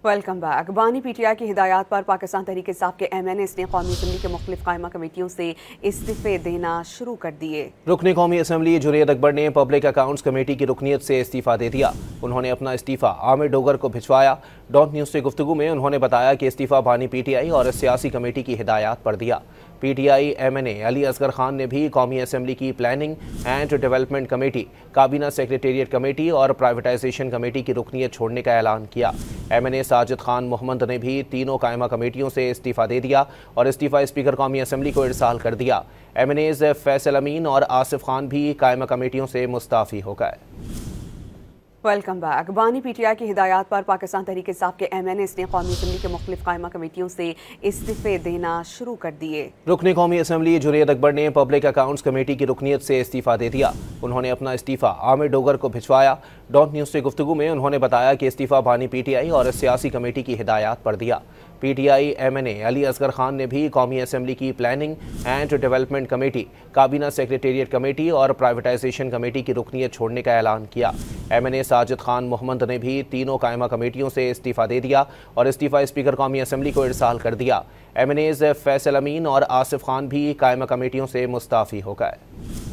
Welcome back. बानी PTI की हिदायत पर पाकिस्तान तहरीक इंसाफ के MNAs ने कौमी असम्बली के मुख्तलिफ कायमा कमेटियों से इस्तीफे देना शुरू कर दिए। रुकन कौमी असम्बली जुनैद अकबर ने पब्लिक अकाउंट्स कमेटी की रुकनीत से इस्तीफ़ा दे दिया। उन्होंने अपना इस्तीफ़ा आमिर डोगर को भिजवाया। डॉट न्यूज़ से गुफ्तगू में उन्होंने बताया कि इस्तीफ़ा बानी पीटीआई और सियासी कमेटी की हिदायत पर दिया। पीटीआई MNA अली असगर खान ने भी कौमी असम्बली की प्लानिंग एंड डेवलपमेंट कमेटी, काबीना सेक्रेटेरिएट कमेटी और प्राइवेटाइजेशन कमेटी की रुकनीत छोड़ने का ऐलान किया। MNA साजिद खान मोहम्मद ने भी तीनों कायमा कमेटियों से इस्तीफ़ा दे दिया और इस्तीफ़ा स्पीकर कौमी असम्बली को इरसाल कर दिया। MNAs फैसल अमीन और आसिफ खान भी कायमा कमेटियों से मुस्ताफ़ी हो गए। Welcome back. बानी पीटीआई की हिदायत पर पाकिस्तान तहरीक इंसाफ के MNAs ने कौमी असम्बली के मुख्तलिफ कायमा कमेटियों से इस्तीफे देना शुरू कर दिए। रुकन कौमी असम्बली जुनैद अकबर ने पब्लिक अकाउंट्स कमेटी की रुकनीत से इस्तीफ़ा दे दिया। उन्होंने अपना इस्तीफ़ा आमिर डोगर को भिजवाया। डॉट न्यूज़ से गुफ्तगू में उन्होंने बताया कि इस्तीफ़ा बानी पीटीआई और सियासी कमेटी की हिदायत पर दिया। पीटीआई MNA अली असगर खान ने भी कौमी असम्बली की प्लानिंग एंड डेवलपमेंट कमेटी, काबीना सेक्रेटेरिएट कमेटी और प्राइवेटाइजेशन कमेटी की रुकनीत छोड़ने का ऐलान किया। MNA साजिद खान मोहम्मद ने भी तीनों कायमा कमेटियों से इस्तीफ़ा दे दिया और इस्तीफ़ा स्पीकर कौमी असम्बली को इरसाल कर दिया। MNAs फैसल अमीन और आसिफ खान भी कायमा कमेटियों से मुस्ताफ़ी हो गए।